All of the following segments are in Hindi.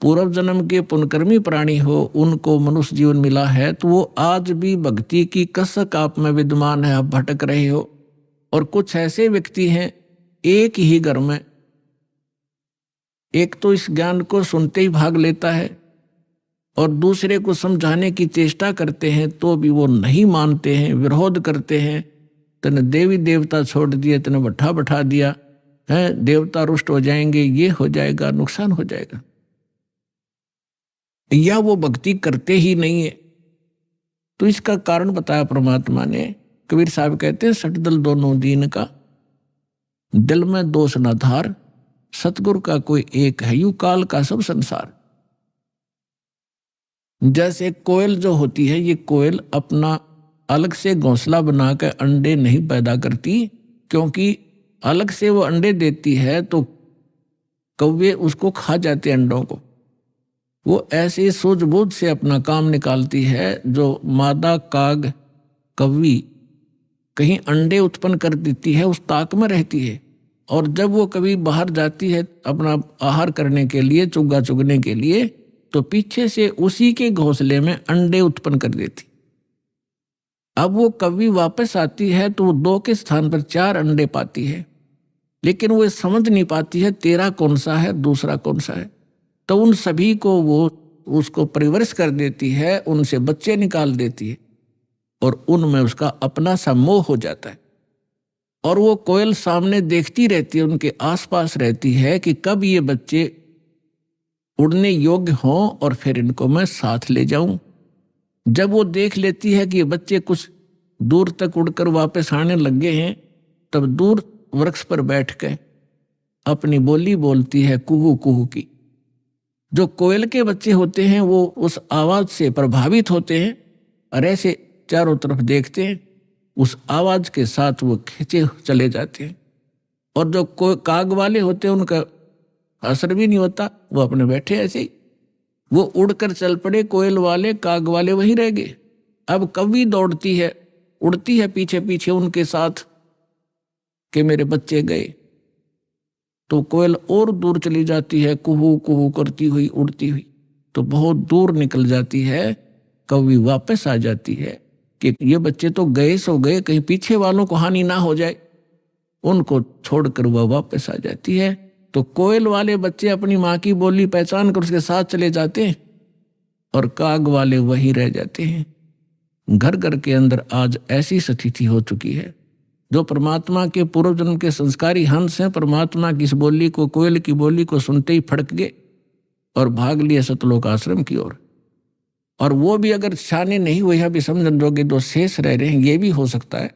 पूर्व जन्म के पुनकर्मी प्राणी हो, उनको मनुष्य जीवन मिला है, तो वो आज भी भक्ति की कसक आप में विद्यमान है, आप भटक रहे हो। और कुछ ऐसे व्यक्ति हैं, एक ही घर में एक तो इस ज्ञान को सुनते ही भाग लेता है और दूसरे को समझाने की चेष्टा करते हैं तो भी वो नहीं मानते हैं, विरोध करते हैं। तने देवी देवता छोड़ दिए, तने बैठा बैठा दिया है, देवता रुष्ट हो जाएंगे, ये हो जाएगा, नुकसान हो जाएगा, या वो भक्ति करते ही नहीं है। तो इसका कारण बताया परमात्मा ने। कबीर साहब कहते हैं, सटदल दोनों दीन का, दिल में दोष न धार, सतगुरु का कोई एक है, यू काल का सब संसार। जैसे कोयल जो होती है, ये कोयल अपना अलग से घोंसला बनाकर अंडे नहीं पैदा करती, क्योंकि अलग से वो अंडे देती है तो कौवे उसको खा जाते अंडों को। वो ऐसे सूझबूझ से अपना काम निकालती है। जो मादा काग कौवी कहीं अंडे उत्पन्न कर देती है, उस ताक में रहती है, और जब वो कभी बाहर जाती है अपना आहार करने के लिए, चुग्गा चुगने के लिए, तो पीछे से उसी के घोंसले में अंडे उत्पन्न कर देती। अब वो कौवी वापस आती है तो वो 2 के स्थान पर 4 अंडे पाती है, लेकिन वो समझ नहीं पाती है तेरा कौन सा है, दूसरा कौन सा है। तो उन सभी को वो उसको परिवरिश कर देती है, उनसे बच्चे निकाल देती है और उनमें उसका अपना सा मोह हो जाता है। और वो कोयल सामने देखती रहती है, उनके आसपास रहती है कि कब ये बच्चे उड़ने योग्य हों और फिर इनको मैं साथ ले जाऊं। जब वो देख लेती है कि ये बच्चे कुछ दूर तक उड़कर वापस आने लग गए हैं, तब दूर वृक्ष पर बैठ कर अपनी बोली बोलती है, कुहू कुहू की। जो कोयल के बच्चे होते हैं वो उस आवाज से प्रभावित होते हैं और ऐसे चारों तरफ देखते हैं, उस आवाज के साथ वो खींचे चले जाते हैं। और जो काग वाले होते हैं उनका असर भी नहीं होता, वो अपने बैठे ऐसे ही। वो उड़कर चल पड़े कोयल वाले, काग वाले वहीं रह गए। अब कौवी दौड़ती है, उड़ती है पीछे पीछे उनके साथ कि मेरे बच्चे गए। तो कोयल और दूर चली जाती है, कुहू कुहू करती हुई उड़ती हुई, तो बहुत दूर निकल जाती है। कौवी वापस आ जाती है कि ये बच्चे तो गए सो गए, कहीं पीछे वालों को हानि ना हो जाए। उनको छोड़कर वह वापस आ जाती है। तो कोयल वाले बच्चे अपनी माँ की बोली पहचान कर उसके साथ चले जाते हैं और काग वाले वहीं रह जाते हैं। घर घर के अंदर आज ऐसी स्थिति हो चुकी है। जो परमात्मा के पूर्व जन्म के संस्कारी हंस हैं, परमात्मा की इस बोली को, कोयल की बोली को सुनते ही फड़क गए और भाग लिए सतलोक आश्रम की ओर। और वो भी अगर शाने नहीं हुए हैं, अभी समझन जोगे जो शेष रह रहे हैं, ये भी हो सकता है,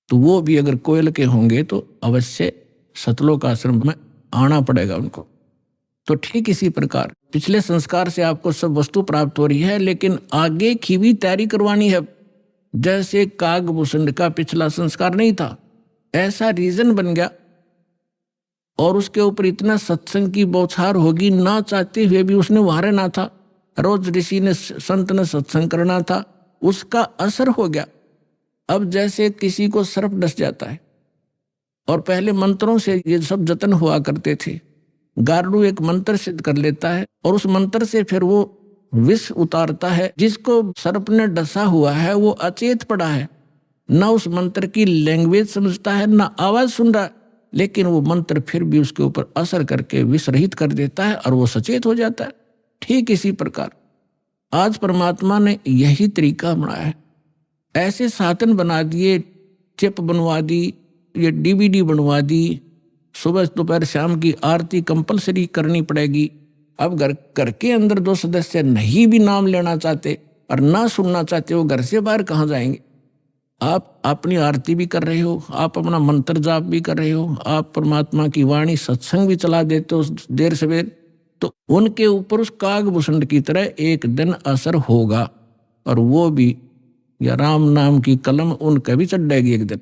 तो वो भी अगर कोयल के होंगे तो अवश्य सतलोक आश्रम में आना पड़ेगा उनको। तो ठीक इसी प्रकार पिछले संस्कार से आपको सब वस्तु प्राप्त हो रही है, लेकिन आगे की भी तैयारी करवानी है। जैसे कागभूषण का पिछला संस्कार नहीं था, ऐसा रीजन बन गया और उसके ऊपर इतना सत्संग की बौछार होगी, ना चाहते हुए भी उसने वहां रहना था। रोज ऋषि ने, संत ने सत्संग करना था, उसका असर हो गया। अब जैसे किसी को सर्प डस जाता है और पहले मंत्रों से ये सब जतन हुआ करते थे, गारुड़ एक मंत्र सिद्ध कर लेता है और उस मंत्र से फिर वो विष उतारता है। जिसको सर्प ने डसा हुआ है वो अचेत पड़ा है, ना उस मंत्र की लैंग्वेज समझता है, ना आवाज सुन रहा है, लेकिन वो मंत्र फिर भी उसके ऊपर असर करके विष रहित कर देता है और वो सचेत हो जाता है। ठीक इसी प्रकार आज परमात्मा ने यही तरीका बनाया है। ऐसे साधन बना दिए, चिप बनवा दी, ये DVD बनवा दी, सुबह दोपहर शाम की आरती कंपलसरी करनी पड़ेगी। अब घर के अंदर जो सदस्य नहीं भी नाम लेना चाहते और ना सुनना चाहते, वो घर से बाहर कहाँ जाएंगे। आप अपनी आरती भी कर रहे हो, आप अपना मंत्र जाप भी कर रहे हो, आप परमात्मा की वाणी सत्संग भी चला देते हो देर सवेर, तो उनके ऊपर उस कागभूषण की तरह एक दिन असर होगा और वो भी या राम नाम की कलम उनका भी चढ़ जाएगी एक दिन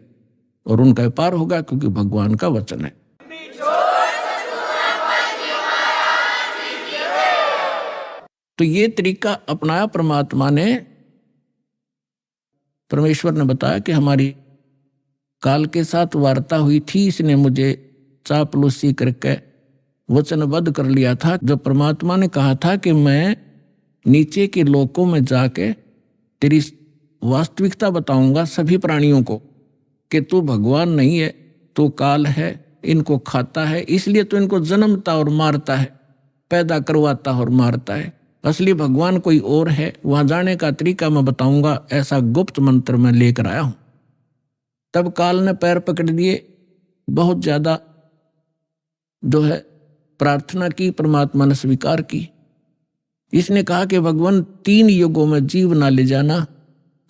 और उनका पार होगा, क्योंकि भगवान का वचन है। तो ये तरीका अपनाया परमात्मा ने। परमेश्वर ने बताया कि हमारी काल के साथ वार्ता हुई थी, इसने मुझे चापलूसी करके वचनबद्ध कर लिया था, जब परमात्मा ने कहा था कि मैं नीचे के लोकों में जाके तेरी वास्तविकता बताऊंगा सभी प्राणियों को कि तू भगवान नहीं है, तू काल है, इनको खाता है, इसलिए तो इनको जन्मता और मारता है, पैदा करवाता और मारता है। असली भगवान कोई और है, वहां जाने का तरीका मैं बताऊंगा, ऐसा गुप्त मंत्र मैं लेकर आया हूं। तब काल ने पैर पकड़ दिए, बहुत ज्यादा जो है प्रार्थना की, परमात्मा ने स्वीकार की। इसने कहा कि भगवान 3 युगों में जीव ना ले जाना,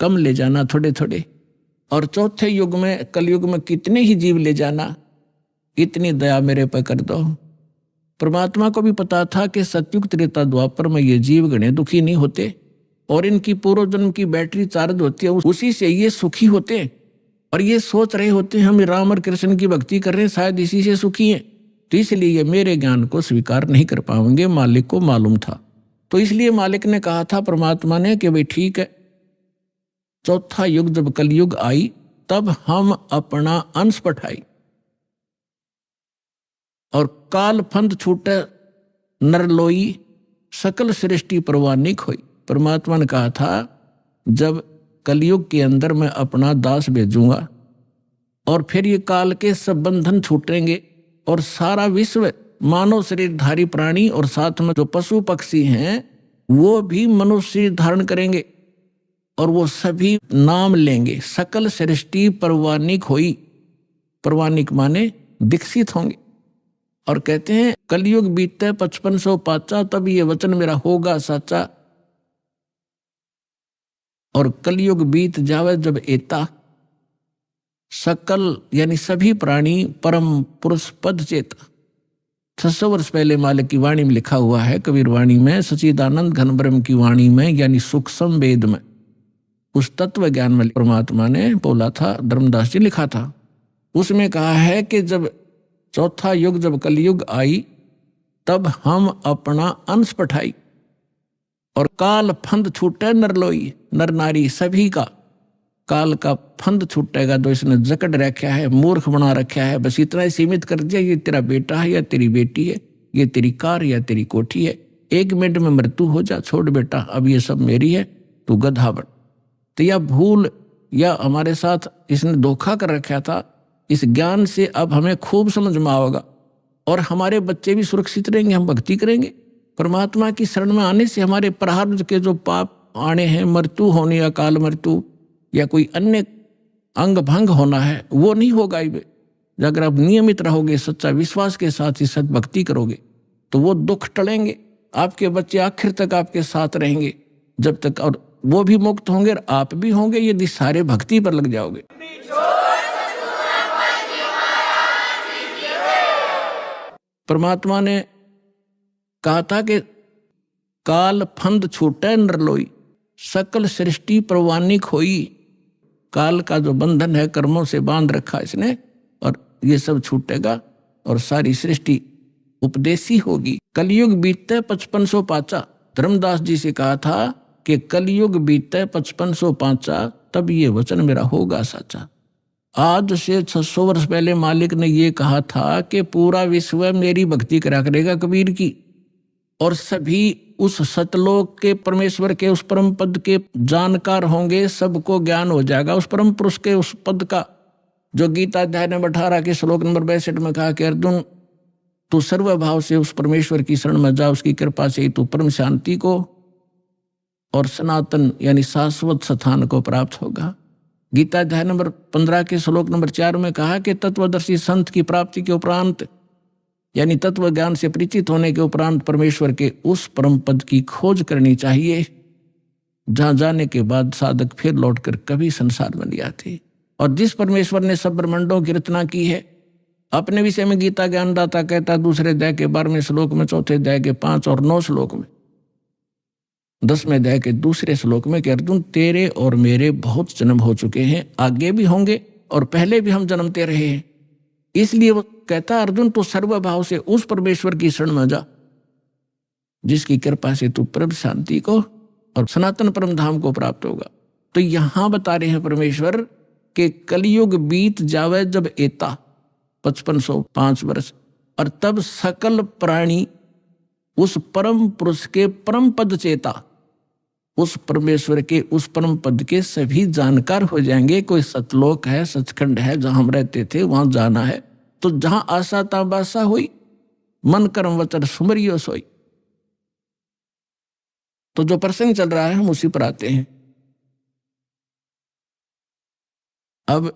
कम ले जाना थोड़े थोड़े, और चौथे युग में कलयुग में कितने ही जीव ले जाना, इतनी दया मेरे पर कर दो। परमात्मा को भी पता था कि सतयुग त्रेता द्वापर में ये जीव गणे दुखी नहीं होते, और इनकी पूर्व जन्म की बैटरी चार्ज होती है, उसी से ये सुखी होते हैं। और ये सोच रहे होते हैं हम राम और कृष्ण की भक्ति कर रहे हैं, शायद इसी से सुखी हैं, तो इसलिए ये मेरे ज्ञान को स्वीकार नहीं कर पाएंगे। मालिक को मालूम था, तो इसलिए मालिक ने कहा था परमात्मा ने कि भाई ठीक है, चौथा युग जब कलयुग आई तब हम अपना अंश पठाई और काल फंद छूटे नरलोई, सकल सृष्टि परवानिक हुई। परमात्मा ने कहा था जब कलयुग के अंदर मैं अपना दास भेजूंगा और फिर ये काल के सब बंधन छूटेंगे और सारा विश्व मानव शरीरधारी प्राणी और साथ में जो पशु पक्षी हैं वो भी मनुष्य शरीर धारण करेंगे और वो सभी नाम लेंगे। सकल सृष्टि परवानिक हुई, परवानिक माने विकसित होंगे। और कहते हैं कलयुग बीतते 5500 पाचा, तब ये वचन मेरा होगा सच्चा। और कलयुग बीत जावे जब एता, सकल यानी सभी प्राणी परम पुरुष पद चेता। 600 वर्ष पहले मालिक की वाणी में लिखा हुआ है, कबीर वाणी में, सच्चिदानंद घन ब्रह्म की वाणी में, यानी सूक्ष्म वेद में, उस तत्व ज्ञान में परमात्मा ने बोला था, धर्मदास जी लिखा था। उसमें कहा है कि जब चौथा युग जब कलयुग आई तब हम अपना अंश पठाई और काल फंद छूटे नरलोई, नर नारी सभी का काल का फंद छूटेगा जो इसने जकड़ रखा है, मूर्ख बना रखा है, बस इतना ही सीमित कर दिया, ये तेरा बेटा है या तेरी बेटी है, ये तेरी कार या तेरी कोठी है, 1 मिनट में मृत्यु हो जा, छोड़ बेटा, अब ये सब मेरी है, तू गधा बन। तो यह भूल या हमारे साथ इसने धोखा कर रखा था, इस ज्ञान से अब हमें खूब समझ में आएगा और हमारे बच्चे भी सुरक्षित रहेंगे, हम भक्ति करेंगे। परमात्मा की शरण में आने से हमारे प्रारब्ध के जो पाप आने हैं, मृत्यु होने, अकाल मृत्यु या कोई अन्य अंग भंग होना है, वो नहीं होगा। अगर आप नियमित रहोगे, सच्चा विश्वास के साथ ही सद्भक्ति करोगे तो वो दुख टलेंगे, आपके बच्चे आखिर तक आपके साथ रहेंगे जब तक, और वो भी मुक्त होंगे और आप भी होंगे यदि सारे भक्ति पर लग जाओगे। परमात्मा ने कहा था कि काल फंद छूटे नरलोई, सकल सृष्टि परवानिक होई। काल का जो बंधन है, कर्मों से बांध रखा इसने, और ये सब छूटेगा और सारी सृष्टि उपदेशी होगी। कलयुग बीतते 5500 पाचा, धर्मदास जी से कहा था कि कलयुग बीतते 5500 पाचा, तब ये वचन मेरा होगा सच्चा। आज से 600 वर्ष पहले मालिक ने ये कहा था कि पूरा विश्व मेरी भक्ति करा करेगा कबीर की, और सभी उस सतलोक के परमेश्वर के उस परम पद के जानकार होंगे, सबको ज्ञान हो जाएगा उस परम पुरुष के उस पद का, जो गीता अध्याय नंबर 18 के श्लोक नंबर 62 में कहा कि अर्जुन तू सर्वभाव से उस परमेश्वर की शरण में जा, उसकी कृपा से तू परम शांति को और सनातन यानी शाश्वत स्थान को प्राप्त होगा। गीता अध्याय नंबर 15 के श्लोक नंबर 4 में कहा कि तत्वदर्शी संत की प्राप्ति के उपरांत यानी तत्व ज्ञान से परिचित होने के उपरांत परमेश्वर के उस परम पद की खोज करनी चाहिए, जहां जाने के बाद साधक फिर लौटकर कभी संसार में नहीं आते। और जिस परमेश्वर ने सब ब्रह्मांडों की रचना की है, अपने विषय में गीता ज्ञानदाता कहता है 2 अध्याय के 12वें श्लोक में, 4 अध्याय के 5 और 9 श्लोक में, 10वें अध्याय के 2 श्लोक में कि अर्जुन तेरे और मेरे बहुत जन्म हो चुके हैं, आगे भी होंगे और पहले भी हम जन्मते रहे हैं। इसलिए वो कहता अर्जुन तू सर्वभाव से उस परमेश्वर की शरण में जा जिसकी कृपा से तू परम शांति को और सनातन परम धाम को प्राप्त होगा। तो यहां बता रहे हैं परमेश्वर के कलयुग बीत जावे जब एता 5505 वर्ष, और तब सकल प्राणी उस परम पुरुष के परम पद चेता, उस परमेश्वर के उस परम पद के सभी जानकार हो जाएंगे। कोई सतलोक है, सचखंड है, जहां हम रहते थे वहां जाना है, तो जहां आशा ताबासा हुई, मन कर्म वचन सुमरियो सोई। तो जो प्रसंग चल रहा है हम उसी पर आते हैं। अब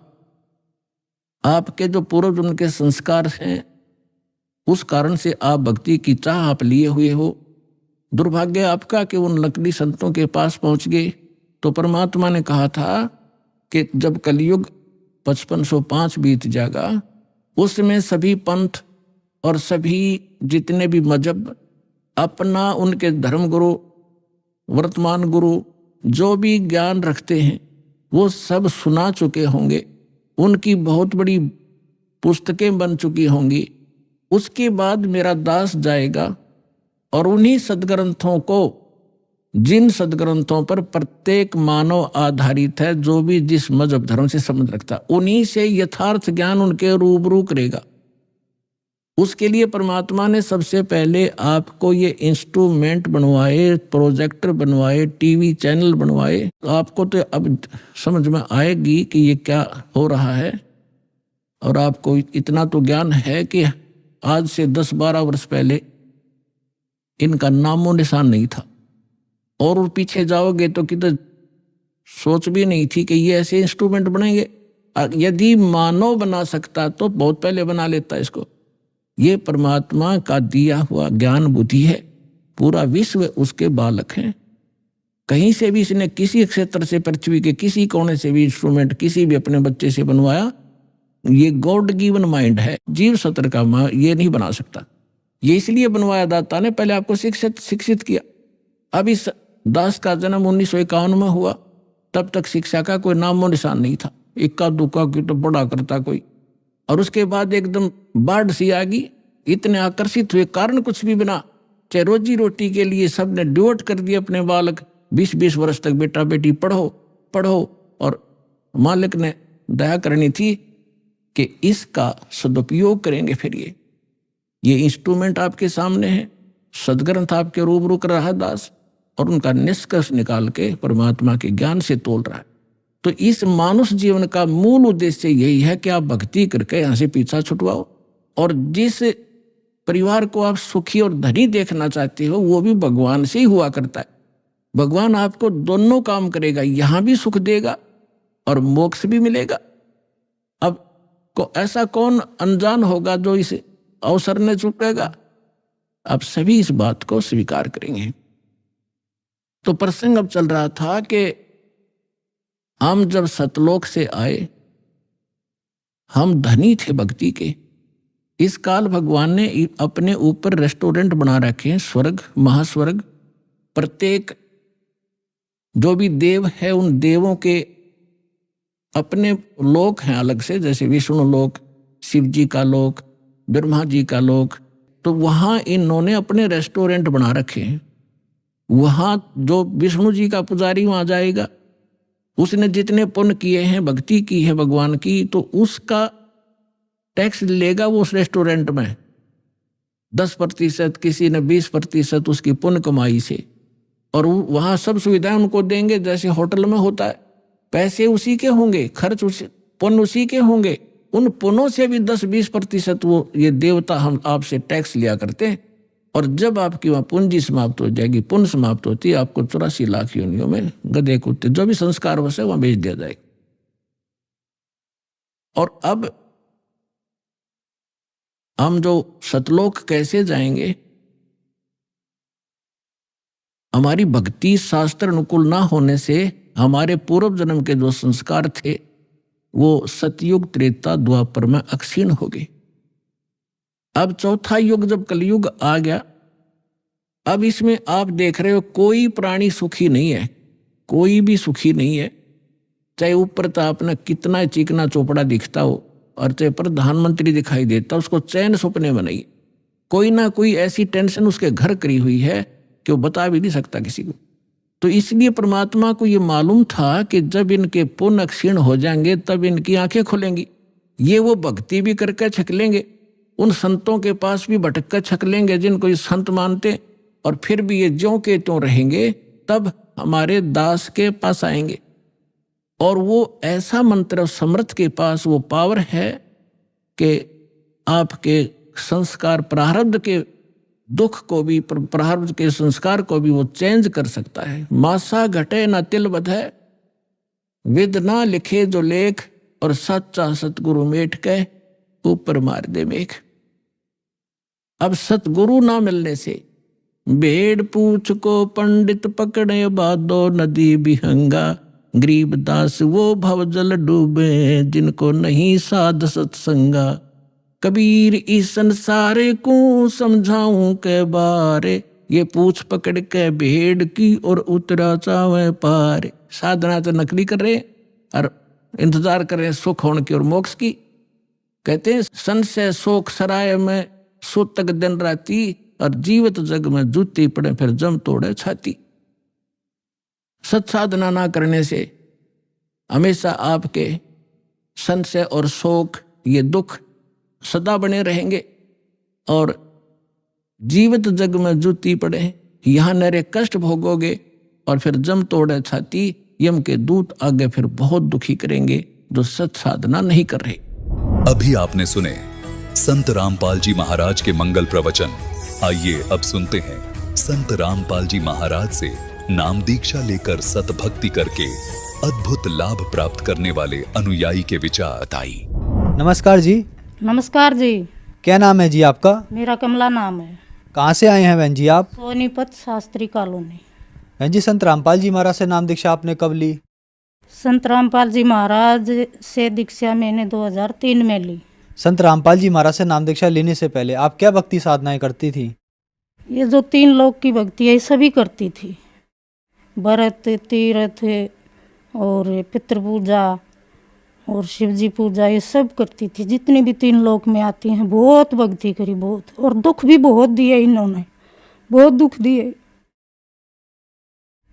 आपके जो पूर्व जन्म के संस्कार हैं, उस कारण से आप भक्ति की चाह आप लिए हुए हो। दुर्भाग्य आपका कि उन नकली संतों के पास पहुंच गए। तो परमात्मा ने कहा था कि जब कलयुग 5505 बीत जाएगा, उसमें सभी पंथ और सभी जितने भी मजहब अपना उनके धर्म गुरु, वर्तमान गुरु जो भी ज्ञान रखते हैं वो सब सुना चुके होंगे, उनकी बहुत बड़ी पुस्तकें बन चुकी होंगी। उसके बाद मेरा दास जाएगा और उन्हीं सदग्रंथों को, जिन सदग्रंथों पर प्रत्येक मानव आधारित है, जो भी जिस मजहब धर्म से संबंध रखता, उन्हीं से यथार्थ ज्ञान उनके रूबरू करेगा। उसके लिए परमात्मा ने सबसे पहले आपको ये इंस्ट्रूमेंट बनवाए, प्रोजेक्टर बनवाए, टीवी चैनल बनवाए। तो आपको तो अब समझ में आएगी कि ये क्या हो रहा है। और आपको इतना तो ज्ञान है कि आज से 10-12 वर्ष पहले इनका नामो निशान नहीं था, और पीछे जाओगे तो किधर सोच भी नहीं थी कि ये ऐसे इंस्ट्रूमेंट बनेंगे। यदि मानव बना सकता तो बहुत पहले बना लेता इसको। ये परमात्मा का दिया हुआ ज्ञान बुद्धि है, पूरा विश्व उसके बालक हैं। कहीं से भी इसने किसी क्षेत्र से, पृथ्वी के किसी कोने से भी इंस्ट्रूमेंट किसी भी अपने बच्चे से बनवाया, ये गॉड गिवन माइंड है, जीव सत्र का ये नहीं बना सकता। ये इसलिए बनवाया दाता ने, पहले आपको शिक्षित किया। अब इस दास का जन्म 1951 में हुआ, तब तक शिक्षा का कोई नामो निशान नहीं था। इक्का दुक्का की तो बड़ा करता कोई, और उसके बाद एकदम बाढ़ सी आ गई। इतने आकर्षित हुए, कारण कुछ भी बना, चाहे रोजी रोटी के लिए सब ने डिवोट कर दिए अपने बालक। 20-20 वर्ष तक बेटा बेटी पढ़ो पढ़ो, और मालिक ने दया करनी थी कि इसका सदुपयोग करेंगे। फिर ये इंस्ट्रूमेंट आपके सामने है, सदग्रंथ आपके रूबरू कर रहा है दास, और उनका निष्कर्ष निकाल के परमात्मा के ज्ञान से तोल रहा है। तो इस मानुष जीवन का मूल उद्देश्य यही है कि आप भक्ति करके यहाँ से पीछा छुटवाओ, और जिस परिवार को आप सुखी और धनी देखना चाहते हो वो भी भगवान से ही हुआ करता है। भगवान आपको दोनों काम करेगा, यहाँ भी सुख देगा और मोक्ष भी मिलेगा। अब ऐसा कौन अनजान होगा जो इस अवसर ने चुकेगा? अब सभी इस बात को स्वीकार करेंगे। तो प्रसंग अब चल रहा था कि हम जब सतलोक से आए, हम धनी थे भक्ति के। इस काल भगवान ने अपने ऊपर रेस्टोरेंट बना रखे हैं, स्वर्ग महास्वर्ग। प्रत्येक जो भी देव है उन देवों के अपने लोक हैं अलग से, जैसे विष्णु लोक, शिव जी का लोक, ब्रह्मा जी का लोक। तो वहाँ इन्होंने अपने रेस्टोरेंट बना रखे हैं। वहाँ जो विष्णु जी का पुजारी वहाँ जाएगा, उसने जितने पुण्य किए हैं, भक्ति की है भगवान की, तो उसका टैक्स लेगा वो उस रेस्टोरेंट में 10%, किसी ने 20% उसकी पुण्य कमाई से। और वहाँ सब सुविधाएं उनको देंगे जैसे होटल में होता है। पैसे उसी के होंगे, खर्च उसी, पुण्य उसी के होंगे। उन पुण्यों से भी 10-20% वो ये देवता हम आपसे टैक्स लिया करते हैं। और जब आपकी वहाँ पूंजी समाप्त हो जाएगी, पुण्य समाप्त होती है, आपको 84 लाख योनियों में गधे कुत्ते जो भी संस्कार वश है वहाँ भेज दिया जाएगा। और अब हम जो सतलोक कैसे जाएंगे? हमारी भक्ति शास्त्र अनुकूल ना होने से हमारे पूर्व जन्म के जो संस्कार थे वो सतयुग, त्रेता, द्वापर में अक्षीण हो गए। अब चौथा युग जब कलयुग आ गया, अब इसमें आप देख रहे हो कोई प्राणी सुखी नहीं है, कोई भी सुखी नहीं है। चाहे ऊपर तो आपने कितना चिकना चोपड़ा दिखता हो और चाहे प्रधानमंत्री दिखाई देता, उसको चैन सपने में नहीं। कोई ना कोई ऐसी टेंशन उसके घर करी हुई है कि वो बता भी नहीं सकता किसी को। तो इसलिए परमात्मा को ये मालूम था कि जब इनके पुण्य क्षीण हो जाएंगे तब इनकी आंखें खुलेंगी, ये वो भक्ति भी करके छक लेंगे उन संतों के पास भी भटक कर छक लेंगे जिनको ये संत मानते, और फिर भी ये ज्यों के त्यों रहेंगे, तब हमारे दास के पास आएंगे। और वो ऐसा मंत्र समर्थ के पास वो पावर है कि आपके संस्कार प्रारब्ध के दुख को भी, प्रारब्ध के संस्कार को भी वो चेंज कर सकता है। मासा घटे न तिल बधै, विद ना लिखे जो लेख, और सच्चा सतगुरु मेट के ऊपर मार दे मेघ। अब सतगुरु ना मिलने से भेड़ पूछ को पंडित पकड़े बादो नदी बिहंगा, गरीब दास वो भव जल डूबे जिनको नहीं साध सत्संगा। कबीर इस संसारे को समझाऊं के बारे, ये पूछ पकड़ के भेड़ की और उतरा चावे पार। साधना तो नकली कर रहे और इंतजार कर रहे सुख होने की और मोक्ष की। कहते हैं संशय शोक सराय में सूतक दिन राती, और जीवित जग में जूती पड़े फिर जम तोड़े छाती। सत साधना ना करने से हमेशा आपके संशय और शोक, ये दुख सदा बने रहेंगे, और जीवित जग में जूती पड़े, यहाँ नरे कष्ट भोगोगे, और फिर जम तोड़े छाती, यम के दूत आगे फिर बहुत दुखी करेंगे जो सत साधना नहीं कर रहे। अभी आपने सुने संत रामपाल जी महाराज के मंगल प्रवचन। आइए अब सुनते हैं संत रामपाल जी महाराज से नाम दीक्षा लेकर सत भक्ति करके अद्भुत लाभ प्राप्त करने वाले अनुयायी के विचार। बताई। नमस्कार जी। नमस्कार जी। क्या नाम है जी आपका? मेरा कमला नाम है। कहाँ से आए हैं बहन जी आप? सोनीपत शास्त्री कॉलोनी। बहन जी, संत रामपाल जी महाराज से नाम दीक्षा आपने कब ली? संत रामपाल जी महाराज से दीक्षा मैंने 2003 में ली। संत रामपाल जी महाराज से नाम दीक्षा लेने से पहले आप क्या भक्ति साधनाएं करती थी? ये जो 3 लोक की भक्ति है सभी करती थी। व्रत, तीर्थ और पितृ पूजा और शिवजी पूजा, ये सब करती थी। जितनी भी 3 लोक में आती हैं बहुत भक्ति करी, बहुत, और दुख भी बहुत दिए इन्होंने, बहुत दुख दिए।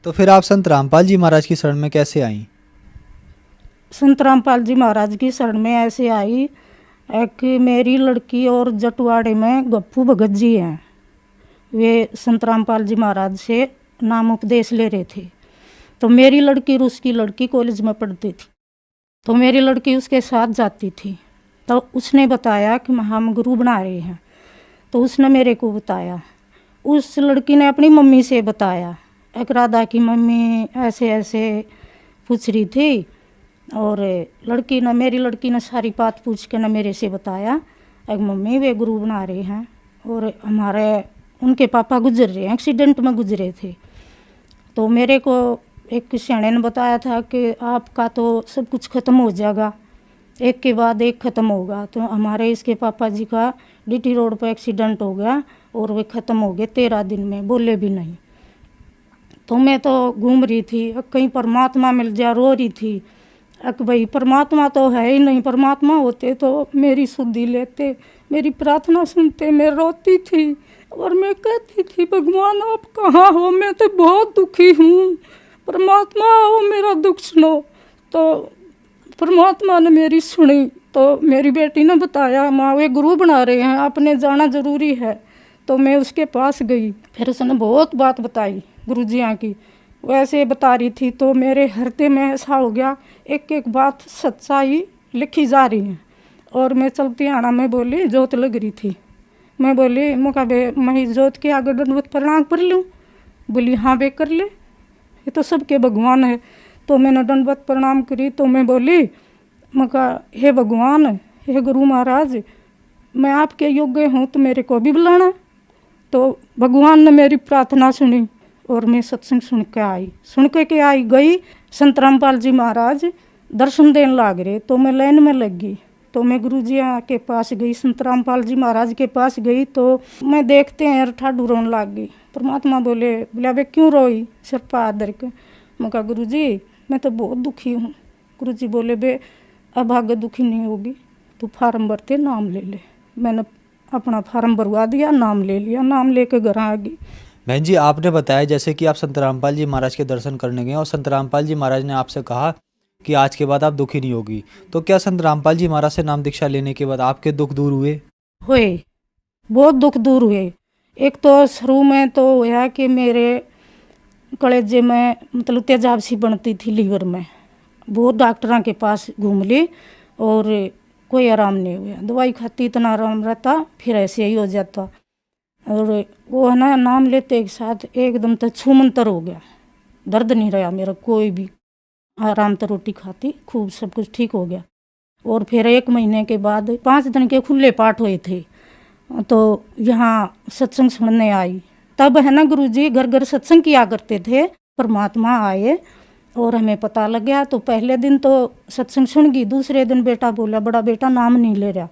तो फिर आप संत रामपाल जी महाराज की शरण में कैसे आई? संत रामपाल जी महाराज की शरण में ऐसे आई, एक मेरी लड़की और जटवाड़े में गप्पू भगत जी हैं, वे संत रामपाल जी महाराज से नाम उपदेश ले रहे थे। तो मेरी लड़की और उसकी लड़की कॉलेज में पढ़ती थी, तो मेरी लड़की उसके साथ जाती थी। तो उसने बताया कि हम गुरु बना रहे हैं, तो उसने मेरे को बताया। उस लड़की ने अपनी मम्मी से बताया, एक राधा की मम्मी ऐसे ऐसे पूछ रही थी, और लड़की ने, मेरी लड़की ने सारी बात पूछ के ना मेरे से बताया, एक मम्मी वे गुरु बना रहे हैं, और हमारे उनके पापा गुजर रहे हैं, एक्सीडेंट में गुजरे थे। तो मेरे को एक सियाने ने बताया था कि आपका तो सब कुछ ख़त्म हो जाएगा, एक के बाद एक ख़त्म होगा। तो हमारे इसके पापा जी का डीटी रोड पर एक्सीडेंट हो गया और वे ख़त्म हो गए 13 दिन में, बोले भी नहीं। तो मैं तो घूम रही थी, कहीं परमात्मा मिल जाए, रो रही थी। अक भाई परमात्मा तो है ही नहीं, परमात्मा होते तो मेरी सुधि लेते, मेरी प्रार्थना सुनते। मैं रोती थी और मैं कहती थी, भगवान आप कहाँ हो, मैं तो बहुत दुखी हूँ, परमात्मा आओ मेरा दुख सुनो। तो परमात्मा ने मेरी सुनी। तो मेरी बेटी ने बताया, माँ वे गुरु बना रहे हैं, आपने जाना ज़रूरी है। तो मैं उसके पास गई, फिर उसने बहुत बात बताई गुरु जी की, वैसे बता रही थी। तो मेरे हृदय में ऐसा हो गया, एक एक बात सच्चाई लिखी जा रही है। और मैं चलती आना, मैं बोली जोत लग रही थी, मैं बोली मुकाबे मैं जोत के आगे दंडवत प्रणाम कर लूँ? बोली हाँ बे कर ले, ये तो सबके भगवान है। तो मैंने दंडवत प्रणाम करी। तो मैं बोली, मका हे भगवान, हे गुरु महाराज, मैं आपके योग्य हूँ तो मेरे को भी बुलाना। तो भगवान ने मेरी प्रार्थना सुनी और मैं सत्संग सुन के आई गई। संत रामपाल जी महाराज दर्शन देने लग रहे, तो मैं लाइन में लग गई। तो मैं गुरु जी के पास गई, संत रामपाल जी महाराज के पास गई। तो मैं देखते हैं ठाडू रोने लग गई। परमात्मा बोले वे क्यों रोई सिर पर आदर के? मैं कहा गुरु जी मैं तो बहुत दुखी हूँ। गुरु जी बोले बे अब आगे दुखी नहीं होगी, तू फार्म भरते नाम ले ले। मैंने अपना फार्म भरवा दिया, नाम ले लिया, नाम लेके घर आ गई। बहन जी, आपने बताया जैसे कि आप संत रामपाल जी महाराज के दर्शन करने गए और संत रामपाल जी महाराज ने आपसे कहा कि आज के बाद आप दुखी नहीं होगी, तो क्या संत रामपाल जी महाराज से नाम दीक्षा लेने के बाद आपके दुख दूर हुए? हुए, बहुत दुख दूर हुए। एक तो शुरू में तो हुआ कि मेरे कलेजे में मतलब तेजाब सी बनती थी लीवर में, बहुत डॉक्टरों के पास घूम ली और कोई आराम नहीं हुआ। दवाई खाती इतना आराम रहता, फिर ऐसे ही हो जाता। और वो है ना, नाम लेते एक साथ एकदम तो छूमंतर हो गया, दर्द नहीं रहा मेरा कोई भी, आराम तो रोटी खाती खूब, सब कुछ ठीक हो गया। और फिर 1 महीने के बाद 5 दिन के खुले पाठ हुए थे, तो यहाँ सत्संग सुनने आई। तब है ना गुरुजी घर घर सत्संग किया करते थे। परमात्मा आए और हमें पता लग गया। तो पहले दिन तो सत्संग सुन गई, दूसरे दिन बेटा बोला, बड़ा बेटा नाम नहीं ले रहा।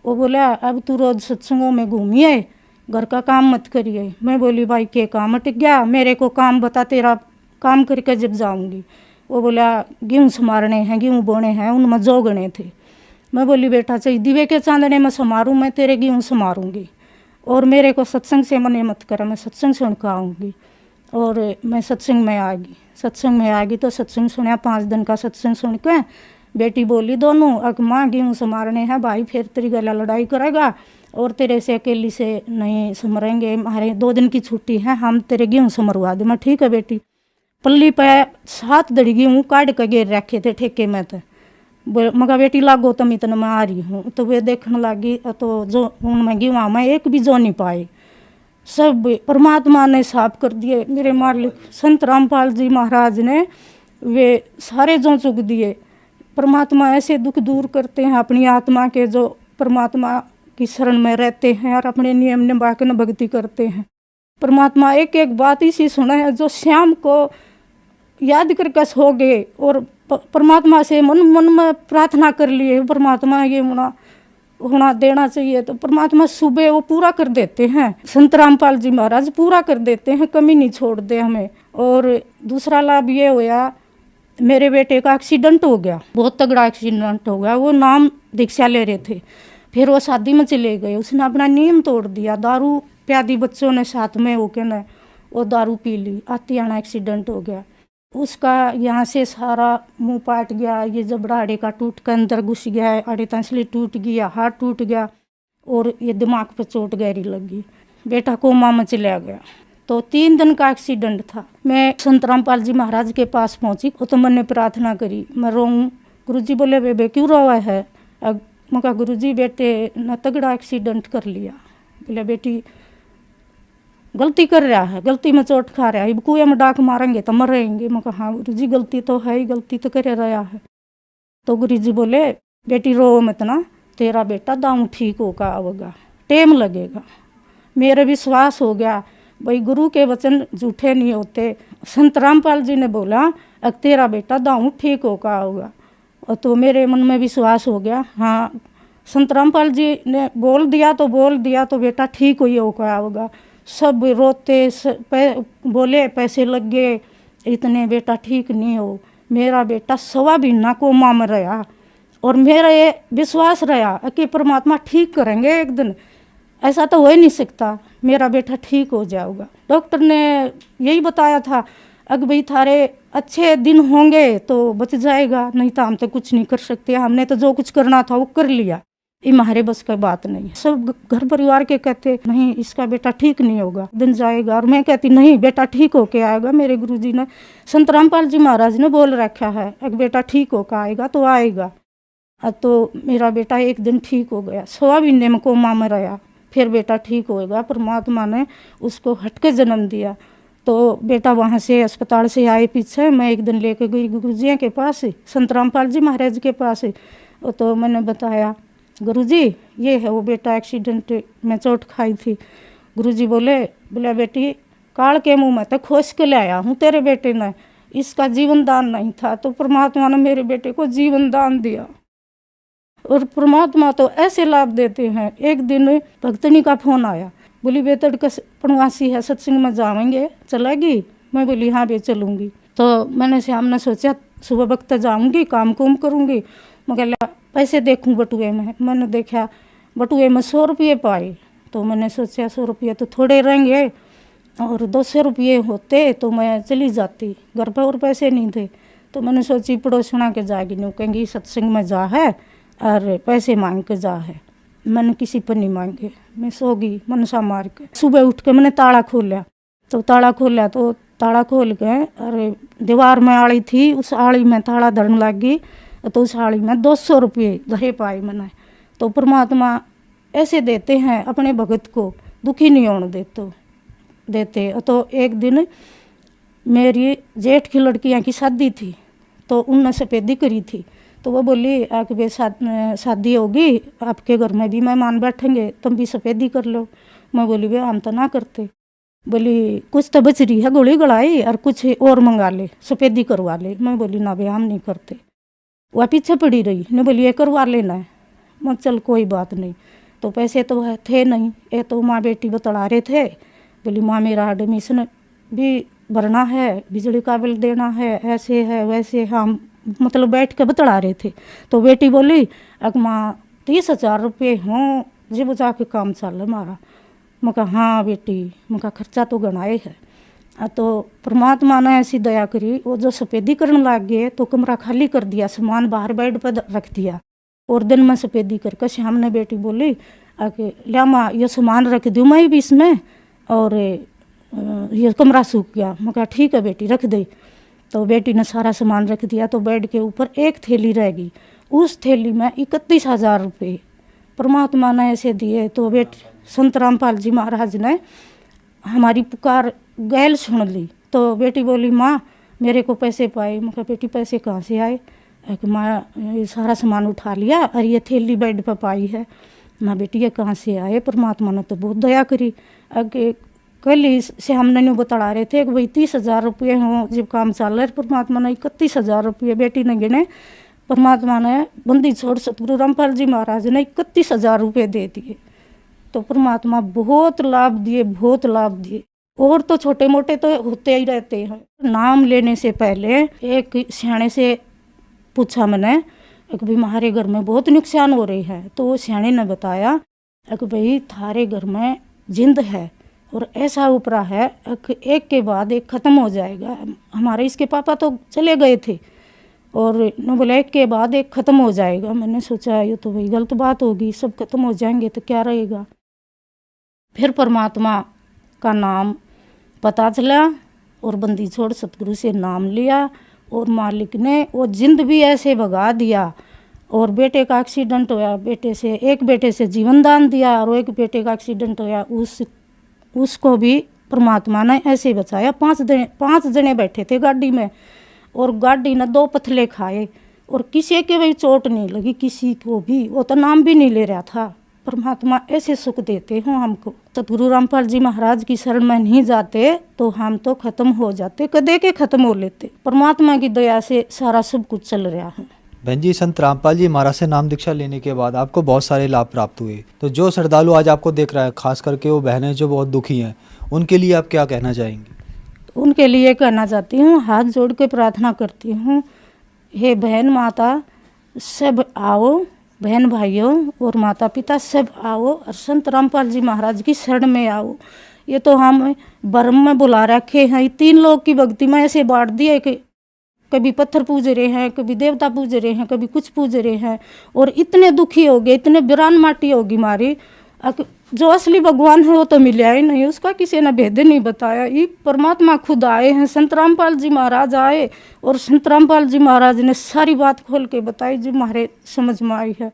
वो बोला अब तू रोज सत्संगों में घूमिए, घर का काम मत करिए। मैं बोली भाई के काम अटक गया, मेरे को काम बता, तेरा काम करके जब जाऊंगी। वो बोला गेहूँ संवारने हैं, गेहूँ बोने हैं, उनमें जोगने थे। मैं बोली बेटा चाहिए दिवे के चांदने में संवारूँ, मैं तेरे गेहूँ संवारूँगी और मेरे को सत्संग से मने मत कर, मैं सत्संग सुन कर आऊँगी। और मैं सत्संग में आ गई। सत्संग में आ गई तो सत्संग सुना, 5 दिन का सत्संग सुन के बेटी बोली दोनों, अग माँ गेहूँ संवारने हैं भाई, फिर तेरी गला लड़ाई करेगा और तेरे से अकेली से नहीं संवरेंगे, हमारे 2 दिन की छुट्टी है, हम तेरे गेहूँ संवरवा दे। मैं ठीक है बेटी। पल्ली पे 7 दड़ी गेहूँ काट के गिर रखे थे ठेके में, तो मगा बेटी लागो तुम इतना मैं आ रही हूँ। तो वे देखने लगी तो जो उनमें गेहूँ मैं एक भी जो नहीं पाई, सब परमात्मा ने साफ कर दिए। मेरे मालिक संत रामपाल जी महाराज ने वे सारे जो चुग दिए। परमात्मा ऐसे दुख दूर करते हैं अपनी आत्मा के, जो परमात्मा की शरण में रहते हैं और अपने नियम निभा के भक्ति करते हैं। परमात्मा एक एक बात इसी सुना है, जो शाम को याद करके सो गए और परमात्मा से मन मन में प्रार्थना कर लिए, परमात्मा ये होना देना चाहिए, तो परमात्मा सुबह वो पूरा कर देते हैं। संत रामपाल जी महाराज पूरा कर देते हैं, कमी नहीं छोड़ते हमें। और दूसरा लाभ ये हुआ, मेरे बेटे का एक्सीडेंट हो गया, बहुत तगड़ा एक्सीडेंट हो गया। वो नाम दीक्षा ले रहे थे, फिर वो शादी में चले गए। उसने अपना नियम तोड़ दिया, दारू प्यादी बच्चों ने साथ में होके न वो दारू पी ली, आती आना एक्सीडेंट हो गया उसका। यहाँ से सारा मुंह पाट गया, ये जबड़ा आड़े का टूट कर अंदर घुस गया है, आड़े तंसली टूट गया, हाथ टूट गया और ये दिमाग पे चोट गहरी लगी। बेटा कोमा में चला गया। तो 3 दिन का एक्सीडेंट था। मैं संत रामपाल जी महाराज के पास पहुंची, तो मैंने प्रार्थना करी, मैं रोऊं। गुरुजी बोले बेबे क्यों रोवा है? मैं कहा गुरुजी बेटे ने तगड़ा एक्सीडेंट कर लिया। बोले बेटी गलती कर रहा है, गलती में चोट खा रहा है, अब कुएं में डाक मारेंगे तो मरेंगे। मैं कहा हाँ गुरुजी गलती तो है ही, गलती तो कर रहा है। तो गुरुजी बोले बेटी रो मत ना, तेरा बेटा दाऊं ठीक होगा, आवेगा, टाइम लगेगा। मेरे विश्वास हो गया भाई गुरु के वचन झूठे नहीं होते। संत रामपाल जी ने बोला अब तेरा बेटा दाऊं ठीक होगा आवेगा, और तो मेरे मन में विश्वास हो गया। हाँ संत रामपाल जी ने बोल दिया तो बेटा ठीक ही होगा आवेगा। सब रोते बोले पैसे लग गए इतने, बेटा ठीक नहीं हो। मेरा बेटा 1.25 महीना कोमा में रहा और मेरा ये विश्वास रहा कि परमात्मा ठीक करेंगे एक दिन, ऐसा तो हो ही नहीं सकता, मेरा बेटा ठीक हो जाएगा। डॉक्टर ने यही बताया था अगर भाई थारे अच्छे दिन होंगे तो बच जाएगा, नहीं तो हम तो कुछ नहीं कर सकते। हमने तो जो कुछ करना था वो कर लिया, ये हमारे बस का बात नहीं। सब घर परिवार के कहते नहीं इसका बेटा ठीक नहीं होगा, दिन जाएगा, और मैं कहती नहीं बेटा ठीक होके आएगा। मेरे गुरुजी ने संत रामपाल जी महाराज ने बोल रखा है अगर बेटा ठीक होकर आएगा तो आएगा। तो मेरा बेटा एक दिन ठीक हो गया, 1.25 महीने में कोमा में रहा, फिर बेटा ठीक होएगा। परमात्मा ने उसको हटके जन्म दिया। तो बेटा वहाँ से अस्पताल से आए पीछे, मैं एक दिन लेके गई गुरुजी के पास, संत रामपाल जी महाराज के पास। तो मैंने बताया गुरुजी ये है वो बेटा एक्सीडेंट में चोट खाई थी। गुरुजी बोले बेटी काल के मुंह में तो खोस के ले आया हूँ तेरे बेटे ने, इसका जीवन दान नहीं था तो परमात्मा ने मेरे बेटे को जीवन दान दिया। और परमात्मा तो ऐसे लाभ देते हैं। एक दिन भक्तनी का फोन आया, बोली बेतड़ का पणवासी है, सत्संग में जाएंगे, चलेगी? मैं बोली हाँ बे चलूँगी। तो मैंने शाम ने सोचा सुबह वक्त जाऊँगी, काम कुम करूँगी, मगर पैसे देखूँ बटुए में। मैंने देखा बटुए में 100 रुपये पाए, तो मैंने सोचा 100 रुपये तो थोड़े रहेंगे, और 200 रुपये होते तो मैं चली जाती, घर पर और पैसे नहीं थे। तो मैंने सोची पड़ोसना के जाएगी, नहीं कहेंगी सत्संग में जा है और पैसे मांग के जा है। मैंने किसी पर नहीं मांगे, मैं सो गई मनसा मार के। सुबह उठ के मैंने ताला खोला, तो ताला खोल के अरे दीवार में आड़ी थी, उस आड़ी में ताला धरने लग गई, तो उस आड़ी में 200 रुपये धरे पाए मैंने। तो परमात्मा ऐसे देते हैं अपने भगत को, दुखी नहीं होने देते। तो एक दिन मेरी जेठ की लड़कियाँ की शादी थी, तो उनने सफेदी करी थी, तो वो बोली आके शादी होगी, आपके घर में भी मेहमान बैठेंगे, तुम भी सफेदी कर लो। मैं बोली वे हम तो ना करते। बोली कुछ तो बच रही है गोली गड़ाई और कुछ और मंगा ले, सफेदी करवा ले। मैं बोली ना भैया हम नहीं करते। वह पीछे पड़ी रही, ने बोली ये करवा लेना है। मैं चल कोई बात नहीं। तो पैसे तो थे नहीं, ये तो माँ बेटी बतला रहे थे। बोली माँ मेरा एडमिशन भी भरना है, बिजली का बिल देना है, ऐसे है वैसे, हम मतलब बैठ के बतला रहे थे। तो बेटी बोली अग माँ 30,000 रुपये हों जब जाके काम चल हमारा। मैं कहा हाँ बेटी, मैं कहा खर्चा तो गणाए है। तो परमात्मा ने ऐसी दया करी, वो जो सफेदी करने लग गए तो कमरा खाली कर दिया, सामान बाहर बेड पर रख दिया। और दिन में सफेदी करके शाम ने बेटी बोली आके लिया माँ ये सामान रख दूँ मैं भी इसमें, और ये कमरा सूख गया। मैं कहा ठीक है बेटी रख दे। तो बेटी ने सारा सामान रख दिया। तो बेड के ऊपर एक थैली रह गई, उस थैली में 31,000 रुपये परमात्मा ने ऐसे दिए। तो संत रामपाल जी महाराज ने हमारी पुकार गैल सुन ली। तो बेटी बोली माँ मेरे को पैसे पाए। मैं कहा बेटी पैसे कहाँ से आए? माँ ये सारा सामान उठा लिया और ये थैली बेड पर पाई है। माँ बेटी ये कहाँ से आए? परमात्मा ने तो बहुत दया करी। आगे कल से हमने न्यू बता रहे थे कि भाई 30,000 रुपये हों जब काम चल रहा है। परमात्मा ने 31,000 रुपये बेटी ने गिने। परमात्मा ने बंदी छोड़ सतगुरु रामपाल जी महाराज ने 31,000 रुपये दे दिए। तो परमात्मा बहुत लाभ दिए, बहुत लाभ दिए। और तो छोटे मोटे तो होते ही रहते हैं। नाम लेने से पहले एक सियाने से पूछा मैंने कि भाई हमारे घर में बहुत नुकसान हो रही है। तो वो सियाने ने बताया कि भाई थारे घर में जिंद है और ऐसा उपरा है कि एक के बाद एक ख़त्म हो जाएगा। हमारे इसके पापा तो चले गए थे और न बोला एक के बाद एक ख़त्म हो जाएगा। मैंने सोचा ये तो भाई गलत बात होगी, सब ख़त्म हो जाएंगे तो क्या रहेगा। फिर परमात्मा का नाम पता चला और बंदी छोड़ सतगुरु से नाम लिया और मालिक ने वो जिंद भी ऐसे भगा दिया। और बेटे का एक्सीडेंट होया, एक बेटे से जीवन दान दिया और एक बेटे का एक्सीडेंट होया, उसको भी परमात्मा ने ऐसे बचाया। 5 जने बैठे थे गाड़ी में और गाड़ी ने 2 पथले खाए और किसी के भी चोट नहीं लगी, किसी को भी। वो तो नाम भी नहीं ले रहा था। परमात्मा ऐसे सुख देते हैं हमको। सतगुरु रामपाल जी महाराज की शरण में नहीं जाते तो हम तो खत्म हो जाते, कदे के खत्म हो लेते। परमात्मा की दया से सारा सब कुछ चल रहा है। बहन जी, संत रामपाल जी महाराज से नाम दीक्षा लेने के बाद आपको बहुत सारे लाभ प्राप्त हुए। तो जो श्रद्धालु आज आपको देख रहा है, खास करके वो बहनें जो बहुत दुखी हैं, उनके लिए आप क्या कहना चाहेंगी? उनके लिए कहना चाहती हूँ, हाथ जोड़ के प्रार्थना करती हूँ, हे बहन माता सब आओ, बहन भाइयों और माता पिता सब आओ और संत रामपाल जी महाराज की शरण में आओ। ये तो हम बर्म में बुला रखे हैं। 3 लोग की भक्ति में ऐसे बांट दिए कि कभी पत्थर पूज रहे हैं, कभी देवता पूज रहे हैं, कभी कुछ पूज रहे हैं और इतने दुखी हो गए, इतने बिरान माटी होगी मारी। जो असली भगवान है वो तो मिला ही नहीं, उसका किसी ने भेद नहीं बताया। ये परमात्मा खुद आए हैं, संत रामपाल जी महाराज आए और संत रामपाल जी महाराज ने सारी बात खोल के बताई जो हमारे समझ में आई है।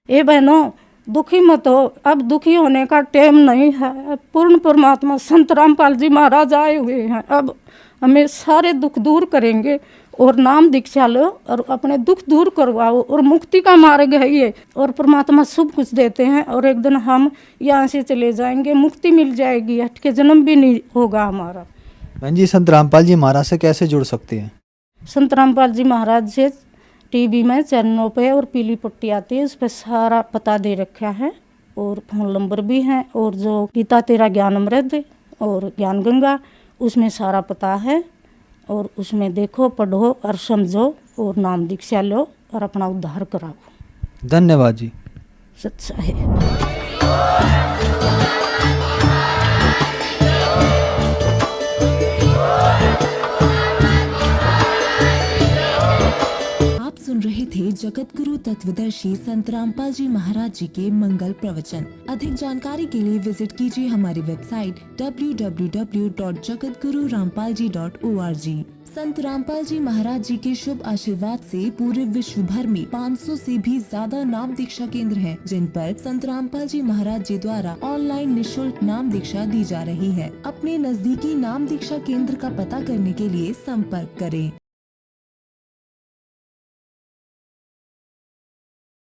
ए बहनों दुखी मत हो, अब दुखी होने का टाइम नहीं है। पूर्ण परमात्मा संत रामपाल जी महाराज आए हुए हैं, अब हमें सारे दुख दूर करेंगे। और नाम दीक्षा लो और अपने दुख दूर करवाओ और मुक्ति का मार्ग है ये। और परमात्मा सब कुछ देते हैं और एक दिन हम यहाँ से चले जाएंगे, मुक्ति मिल जाएगी, हट के जन्म भी नहीं होगा हमारा। बहन जी, संत रामपाल जी महाराज से कैसे जुड़ सकते हैं? संत रामपाल जी महाराज से टीवी में चैनलों पे और पीली पट्टी आती है, उस पर सारा पता दे रखा है और फ़ोन नंबर भी है। और जो गीता तेरा ज्ञान अमृत और ज्ञान गंगा, उसमें सारा पता है और उसमें देखो, पढ़ो और समझो और नाम दीक्षा लो और अपना उद्धार कराओ। धन्यवाद जी। सच्चा है। आप सुन रहे थे जगत गुरु तत्वदर्शी संत रामपाल जी महाराज जी के मंगल प्रवचन। अधिक जानकारी के लिए विजिट कीजिए हमारी वेबसाइट www.jagatgururampalji.org। संत रामपाल जी महाराज जी के शुभ आशीर्वाद से पूरे विश्व भर में 500 से भी ज्यादा नाम दीक्षा केंद्र हैं, जिन पर संत रामपाल जी महाराज जी द्वारा ऑनलाइन निशुल्क नाम दीक्षा दी जा रही है। अपने नजदीकी नाम दीक्षा केंद्र का पता करने के लिए संपर्क करें।